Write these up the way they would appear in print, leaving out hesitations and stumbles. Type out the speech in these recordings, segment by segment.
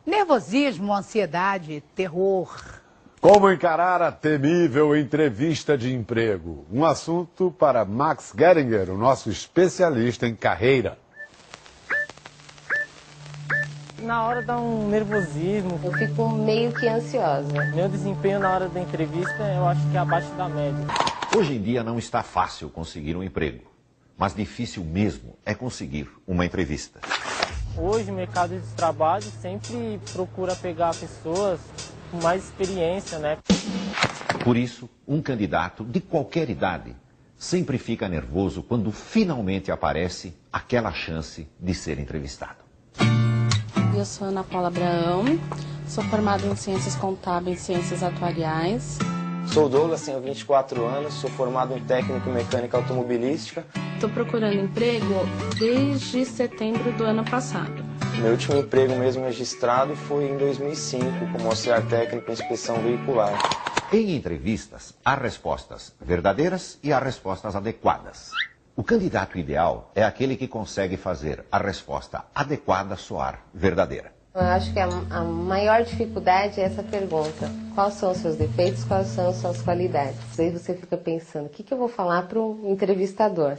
Nervosismo, ansiedade, terror. Como encarar a temível entrevista de emprego? Um assunto para Max Geringer, o nosso especialista em carreira. Na hora dá um nervosismo. Eu fico meio que ansiosa. Meu desempenho na hora da entrevista eu acho que é abaixo da média. Hoje em dia não está fácil conseguir um emprego, mas difícil mesmo é conseguir uma entrevista. Hoje o mercado de trabalho sempre procura pegar pessoas com mais experiência, né? Por isso, um candidato de qualquer idade sempre fica nervoso quando finalmente aparece aquela chance de ser entrevistado. Eu sou Ana Paula Abraão, sou formada em Ciências Contábeis e Ciências Atuariais. Sou Douglas, tenho 24 anos, sou formado em Técnico em Mecânica Automobilística. Estou procurando emprego desde setembro do ano passado. Meu último emprego mesmo registrado foi em 2005, como auxiliar técnico em inspeção veicular. Em entrevistas, há respostas verdadeiras e há respostas adequadas. O candidato ideal é aquele que consegue fazer a resposta adequada soar verdadeira. Eu acho que a maior dificuldade é essa pergunta. Quais são os seus defeitos, quais são as suas qualidades? Aí você fica pensando, o que eu vou falar para um entrevistador?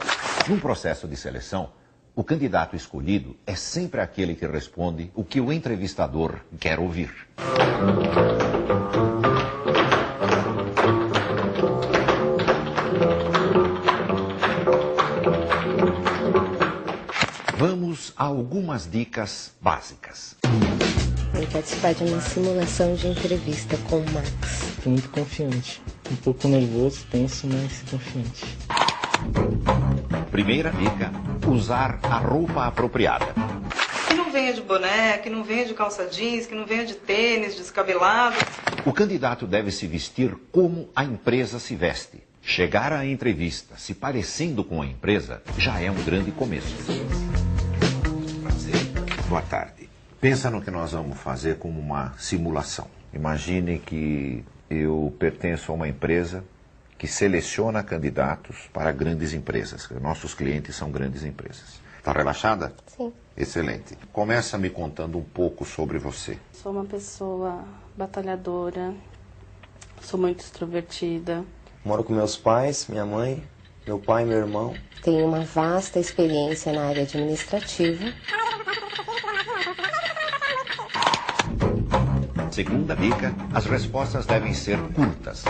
Num processo de seleção, o candidato escolhido é sempre aquele que responde o que o entrevistador quer ouvir. Vamos a algumas dicas básicas. Vou participar de uma simulação de entrevista com o Max. Estou muito confiante. Um pouco nervoso, tenso, mas confiante. Primeira dica, usar a roupa apropriada. Que não venha de boné, que não venha de calça jeans, que não venha de tênis, descabelado. O candidato deve se vestir como a empresa se veste. Chegar à entrevista se parecendo com a empresa já é um grande começo. Prazer. Boa tarde. Pensa no que nós vamos fazer como uma simulação. Imagine que eu pertenço a uma empresa que seleciona candidatos para grandes empresas. Nossos clientes são grandes empresas. Está relaxada? Sim. Excelente. Começa me contando um pouco sobre você. Sou uma pessoa batalhadora, sou muito extrovertida. Moro com meus pais, minha mãe, meu pai e meu irmão. Tenho uma vasta experiência na área administrativa. Segunda dica, as respostas devem ser curtas.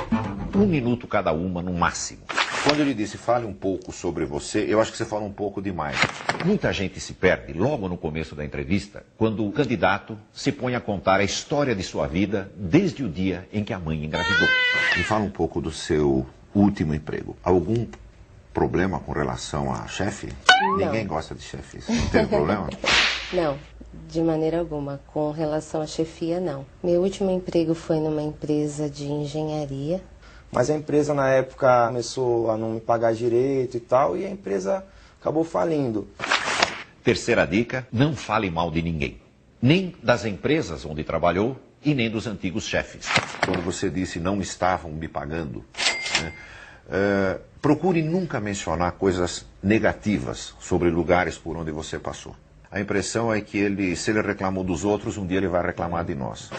1 minuto cada uma no máximo. Quando ele disse fale um pouco sobre você, eu acho que você fala um pouco demais. Muita gente se perde logo no começo da entrevista, quando o candidato se põe a contar a história de sua vida desde o dia em que a mãe engravidou. Me fala um pouco do seu último emprego. Algum problema com relação a chefe? Não. Ninguém gosta de chefes. Não teve problema? Não, de maneira alguma. Com relação à chefia, não. Meu último emprego foi numa empresa de engenharia. Mas a empresa na época começou a não me pagar direito e tal, e a empresa acabou falindo. Terceira dica, não fale mal de ninguém. Nem das empresas onde trabalhou e nem dos antigos chefes. Quando você disse não estavam me pagando, né, procure nunca mencionar coisas negativas sobre lugares por onde você passou. A impressão é que se ele reclamou dos outros, um dia ele vai reclamar de nós.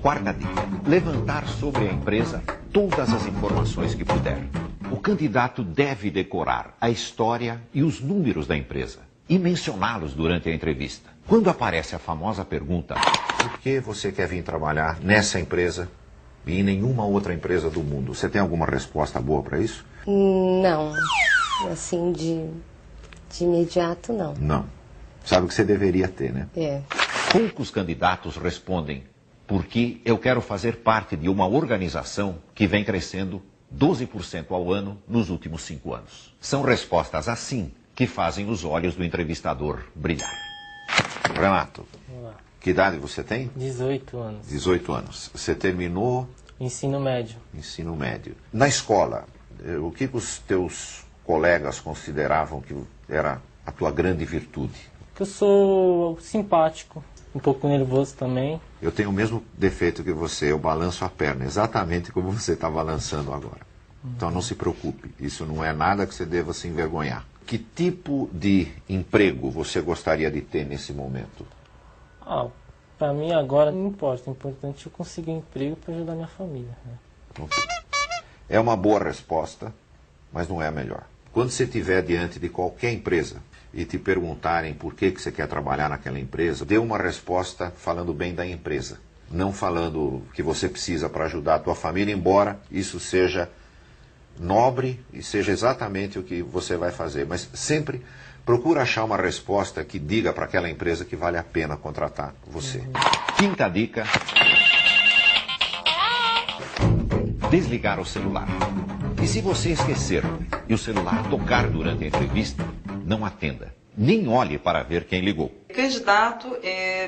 Quarta dica, levantar sobre a empresa todas as informações que puder. O candidato deve decorar a história e os números da empresa e mencioná-los durante a entrevista. Quando aparece a famosa pergunta, por que você quer vir trabalhar nessa empresa e em nenhuma outra empresa do mundo? Você tem alguma resposta boa para isso? Não, assim de imediato não. Não. Sabe o que você deveria ter, né? É. Poucos candidatos respondem porque eu quero fazer parte de uma organização que vem crescendo 12% ao ano nos últimos 5 anos. São respostas assim que fazem os olhos do entrevistador brilhar. Renato, Olá. que idade você tem? 18 anos. 18 anos. Você terminou Ensino médio. ensino médio. Na escola, o que os teus colegas consideravam que era a tua grande virtude? Que eu sou simpático, um pouco nervoso também. Eu tenho o mesmo defeito que você, eu balanço a perna, exatamente como você está balançando agora. Então não se preocupe, isso não é nada que você deva se envergonhar. Que tipo de emprego você gostaria de ter nesse momento? Para mim agora não importa, o importante é eu conseguir um emprego para ajudar minha família. Né? É uma boa resposta, mas não é a melhor. Quando você estiver diante de qualquer empresa e te perguntarem por que você quer trabalhar naquela empresa, dê uma resposta falando bem da empresa. Não falando que você precisa para ajudar a tua família, embora isso seja nobre e seja exatamente o que você vai fazer. Mas sempre procura achar uma resposta que diga para aquela empresa que vale a pena contratar você. Quinta dica: desligar o celular. E se você esquecer e o celular tocar durante a entrevista, não atenda. Nem olhe para ver quem ligou. O candidato,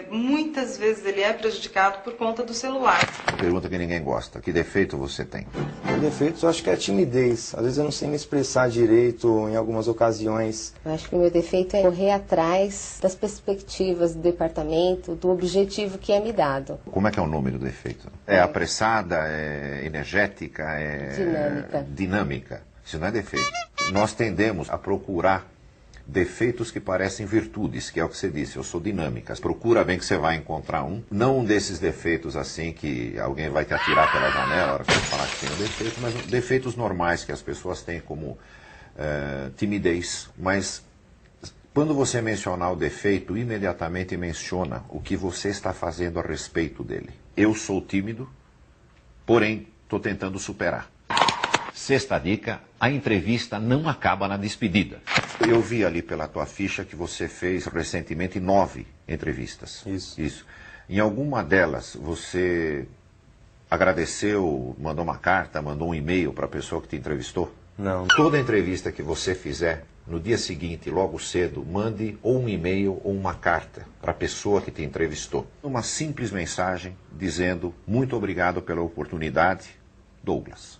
muitas vezes ele é prejudicado por conta do celular. Pergunta que ninguém gosta. Que defeito você tem? Defeitos eu acho que é a timidez. Às vezes eu não sei me expressar direito em algumas ocasiões. Eu acho que o meu defeito é correr atrás das perspectivas do departamento, do objetivo que é me dado. Como é que é o nome do defeito? É apressada, é energética, é dinâmica. Isso não é defeito. Nós tendemos a procurar defeitos que parecem virtudes, que é o que você disse, eu sou dinâmica. Procura bem que você vai encontrar um. Não um desses defeitos assim que alguém vai te atirar pela janela na hora que você falar que tem um defeito, mas defeitos normais que as pessoas têm, como timidez. Mas quando você mencionar o defeito, imediatamente menciona o que você está fazendo a respeito dele. Eu sou tímido, porém estou tentando superar. Sexta dica: a entrevista não acaba na despedida. Eu vi ali pela tua ficha que você fez recentemente 9 entrevistas. Isso. Em alguma delas você agradeceu, mandou uma carta, mandou um e-mail para a pessoa que te entrevistou? Não. Toda entrevista que você fizer, no dia seguinte, logo cedo, mande ou um e-mail ou uma carta para a pessoa que te entrevistou. Uma simples mensagem dizendo: muito obrigado pela oportunidade, Douglas.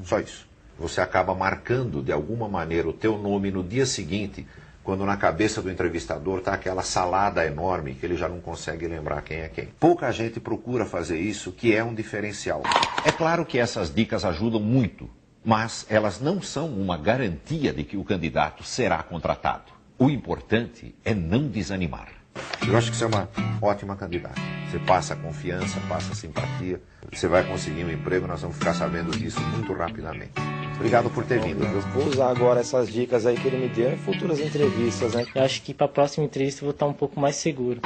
Só isso. Você acaba marcando de alguma maneira o teu nome no dia seguinte, quando na cabeça do entrevistador está aquela salada enorme que ele já não consegue lembrar quem é quem. Pouca gente procura fazer isso, que é um diferencial. É claro que essas dicas ajudam muito, mas elas não são uma garantia de que o candidato será contratado. O importante é não desanimar. Eu acho que você é uma ótima candidata. Você passa confiança, passa simpatia, você vai conseguir um emprego, nós vamos ficar sabendo disso muito rapidamente. Obrigado por ter vindo. Eu vou usar agora essas dicas aí que ele me deu em futuras entrevistas, né? Eu acho que para a próxima entrevista eu vou estar um pouco mais seguro.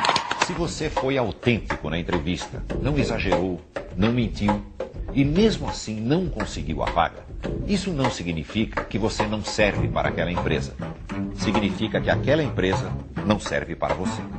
Se você foi autêntico na entrevista, não exagerou, não mentiu e mesmo assim não conseguiu a vaga, isso não significa que você não serve para aquela empresa. Significa que aquela empresa não serve para você.